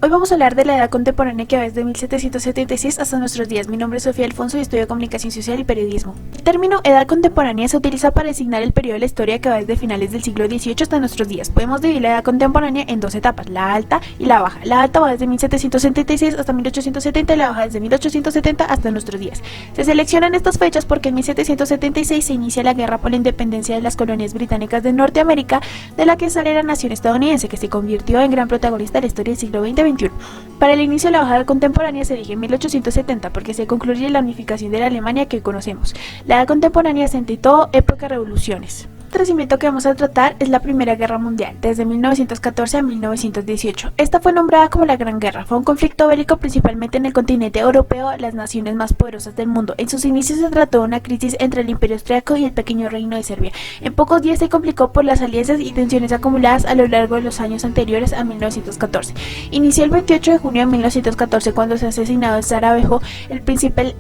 Hoy vamos a hablar de la edad contemporánea que va desde 1776 hasta nuestros días. Mi nombre es Sofía Alfonso y estudio Comunicación Social y Periodismo. El término edad contemporánea se utiliza para designar el periodo de la historia que va desde finales del siglo XVIII hasta nuestros días. Podemos dividir la edad contemporánea en dos etapas, la alta y la baja. La alta va desde 1776 hasta 1870 y la baja desde 1870 hasta nuestros días. Se seleccionan estas fechas porque en 1776 se inicia la guerra por la independencia de las colonias británicas de Norteamérica, de la que sale la nación estadounidense, que se convirtió en gran protagonista de la historia del siglo XX-XXI. Para el inicio de la bajada contemporánea se elige en 1870 porque se concluye la unificación de la Alemania que conocemos. La edad contemporánea se intituló época de revoluciones. El acontecimiento que vamos a tratar es la Primera Guerra Mundial, desde 1914 a 1918. Esta fue nombrada como la Gran Guerra. Fue un conflicto bélico principalmente en el continente europeo, las naciones más poderosas del mundo. En sus inicios se trató de una crisis entre el Imperio Austriaco y el pequeño reino de Serbia. En pocos días se complicó por las alianzas y tensiones acumuladas a lo largo de los años anteriores a 1914. Inició el 28 de junio de 1914 cuando se asesinó en Sarajevo el príncipe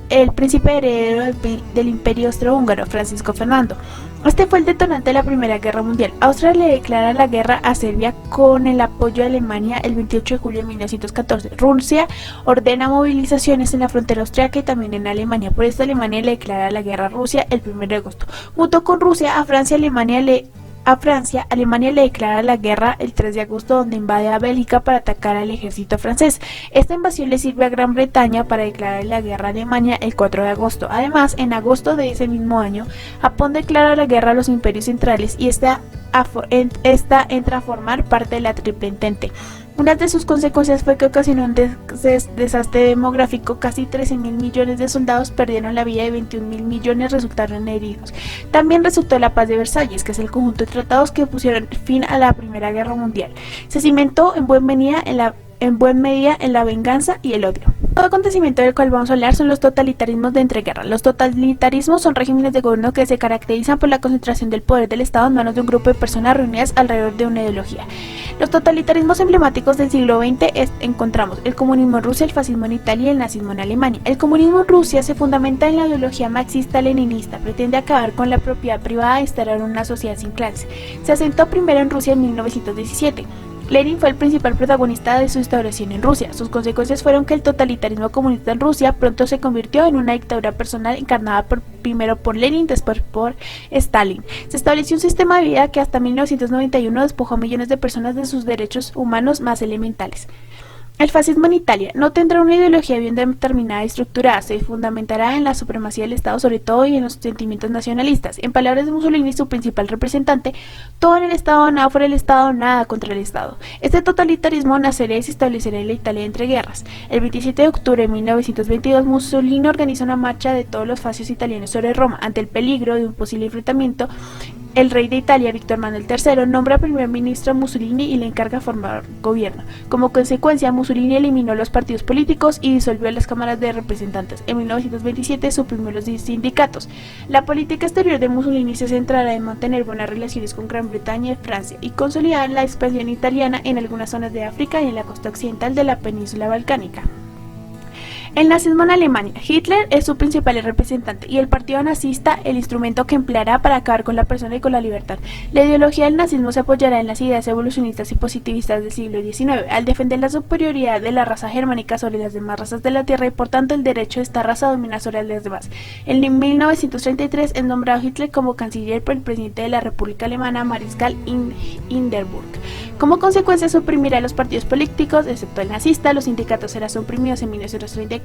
heredero del Imperio Austrohúngaro, Francisco Fernando. Este fue el detonante de la Primera Guerra Mundial. Austria le declara la guerra a Serbia con el apoyo de Alemania el 28 de julio de 1914. Rusia ordena movilizaciones en la frontera austriaca y también en Alemania. Por esto Alemania le declara la guerra a Rusia el 1 de agosto. Junto con Rusia, a Francia, Alemania le declara la guerra el 3 de agosto, donde invade a Bélgica para atacar al ejército francés. Esta invasión le sirve a Gran Bretaña para declarar la guerra a Alemania el 4 de agosto. Además, en agosto de ese mismo año, Japón declara la guerra a los imperios centrales y esta entra a formar parte de la Triple Entente. Una de sus consecuencias fue que ocasionó un desastre demográfico. Casi 13.000 millones de soldados perdieron la vida y 21.000 millones resultaron heridos. También resultó la Paz de Versalles, que es el conjunto de tratados que pusieron fin a la Primera Guerra Mundial. Se cimentó en buena medida en la venganza y el odio. Otro acontecimiento del cual vamos a hablar son los totalitarismos de entreguerra. Los totalitarismos son regímenes de gobierno que se caracterizan por la concentración del poder del Estado en manos de un grupo de personas reunidas alrededor de una ideología. Los totalitarismos emblemáticos del siglo XX encontramos el comunismo en Rusia, el fascismo en Italia y el nazismo en Alemania. El comunismo en Rusia se fundamenta en la ideología marxista-leninista, pretende acabar con la propiedad privada e instaurar una sociedad sin clases. Se asentó primero en Rusia en 1917. Lenin fue el principal protagonista de su instauración en Rusia. Sus consecuencias fueron que el totalitarismo comunista en Rusia pronto se convirtió en una dictadura personal encarnada primero por Lenin, después por Stalin. Se estableció un sistema de vida que hasta 1991 despojó a millones de personas de sus derechos humanos más elementales. El fascismo en Italia no tendrá una ideología bien determinada y estructurada, se fundamentará en la supremacía del Estado sobre todo y en los sentimientos nacionalistas. En palabras de Mussolini, su principal representante, todo en el Estado, nada fuera del Estado, nada contra el Estado. Este totalitarismo nacería y se establecerá en la Italia entre guerras. El 27 de octubre de 1922, Mussolini organiza una marcha de todos los fascios italianos sobre Roma. Ante el peligro de un posible enfrentamiento, el rey de Italia, Víctor Manuel III, nombra primer ministro a Mussolini y le encarga formar gobierno. Como consecuencia, Mussolini eliminó los partidos políticos y disolvió las cámaras de representantes. En 1927 suprimió los sindicatos. La política exterior de Mussolini se centrará en mantener buenas relaciones con Gran Bretaña y Francia y consolidar la expansión italiana en algunas zonas de África y en la costa occidental de la península balcánica. El nazismo en Alemania. Hitler es su principal representante y el partido nazista el instrumento que empleará para acabar con la persona y con la libertad. La ideología del nazismo se apoyará en las ideas evolucionistas y positivistas del siglo XIX, al defender la superioridad de la raza germánica sobre las demás razas de la Tierra y por tanto el derecho de esta raza a dominar sobre las demás. En 1933 es nombrado Hitler como canciller por el presidente de la República Alemana, Mariscal Hindenburg. Como consecuencia, suprimirá los partidos políticos, excepto el nazista. Los sindicatos serán suprimidos en 1934.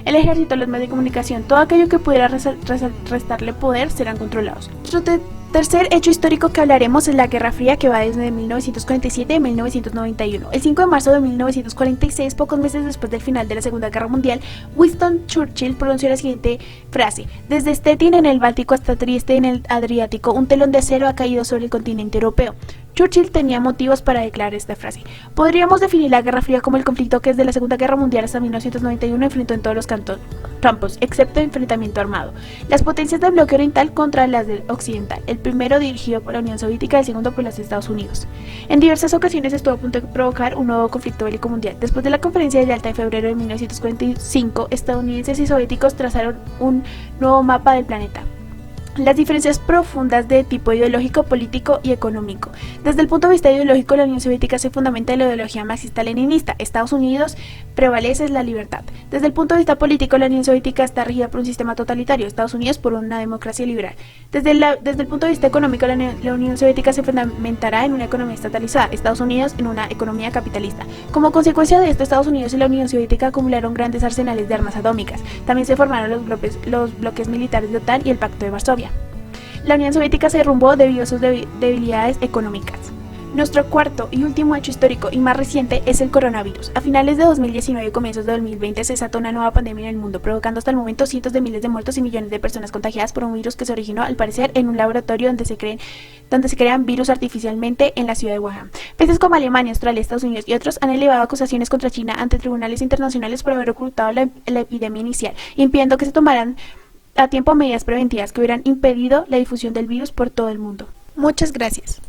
El ejército, los medios de comunicación, todo aquello que pudiera restarle poder serán controlados. Nuestro tercer hecho histórico que hablaremos es la Guerra Fría, que va desde 1947 a 1991. El 5 de marzo de 1946, pocos meses después del final de la Segunda Guerra Mundial, Winston Churchill pronunció la siguiente frase: desde Stettin en el Báltico hasta Trieste en el Adriático, un telón de acero ha caído sobre el continente europeo. Churchill tenía motivos para declarar esta frase. Podríamos definir la Guerra Fría como el conflicto que desde la Segunda Guerra Mundial hasta 1991 enfrentó en todos los campos, excepto enfrentamiento armado. Las potencias del bloque oriental contra las del occidental, el primero dirigido por la Unión Soviética, el segundo por los Estados Unidos. En diversas ocasiones estuvo a punto de provocar un nuevo conflicto bélico mundial. Después de la conferencia de Yalta de febrero de 1945, estadounidenses y soviéticos trazaron un nuevo mapa del planeta. Las diferencias profundas de tipo ideológico, político y económico. Desde el punto de vista ideológico, la Unión Soviética se fundamenta en la ideología marxista-leninista. Estados Unidos prevalece la libertad. Desde el punto de vista político, la Unión Soviética está regida por un sistema totalitario, Estados Unidos por una democracia liberal. Desde el punto de vista económico, la Unión Soviética se fundamentará en una economía estatalizada, Estados Unidos en una economía capitalista. Como consecuencia de esto, Estados Unidos y la Unión Soviética acumularon grandes arsenales de armas atómicas. También se formaron los bloques militares de OTAN y el Pacto de Varsovia. La Unión Soviética se derrumbó debido a sus debilidades económicas. Nuestro cuarto y último hecho histórico y más reciente es el coronavirus. A finales de 2019 y comienzos de 2020 se desató una nueva pandemia en el mundo, provocando hasta el momento cientos de miles de muertos y millones de personas contagiadas por un virus que se originó, al parecer, en un laboratorio donde se crean virus artificialmente en la ciudad de Wuhan. Países como Alemania, Australia, Estados Unidos y otros han elevado acusaciones contra China ante tribunales internacionales por haber ocultado la epidemia inicial, impidiendo que se tomaran a tiempo medidas preventivas que hubieran impedido la difusión del virus por todo el mundo. Muchas gracias.